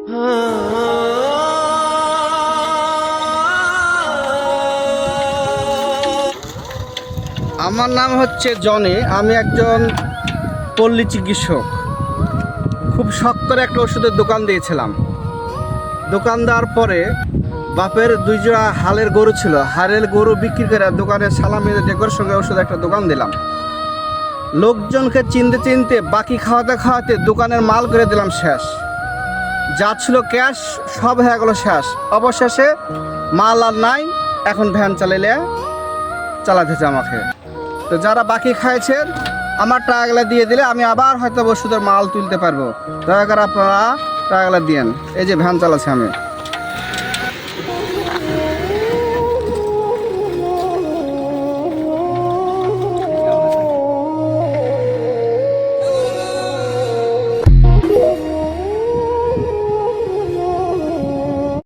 আমার নাম হচ্ছে জনি। আমি একজন পল্লী চিকিৎসক। খুব শখ করে একটা ওষুধের দোকান দিয়েছিলাম। দোকান দেওয়ার পরে বাপের 2 জোড়া হালের গরু ছিল। হালের গরু বিক্রি করে দোকানে সালামি ডেকোর সঙ্গে ওষুধ একটা দোকান দিলাম। লোকজনকে চিনতে চিনতে বাকি খাওয়াতে খাওয়াতে দোকানের মাল করে দিলাম শেষ। যা ছিল ক্যাশ সব হয়ে গেল শেষ। অবশেষে মাল আর নাই। এখন ভ্যান চালাতেছে আমাকে। তো যারা বাকি খাইছেন আমার টাকাগুলো দিয়ে দিলে আমি আবার হয়তো ওষুধের মাল তুলতে পারবো। দয়া করে আপনারা টাকাগুলো দিয়েন। এই যে ভ্যান চালাচ্ছি আমি।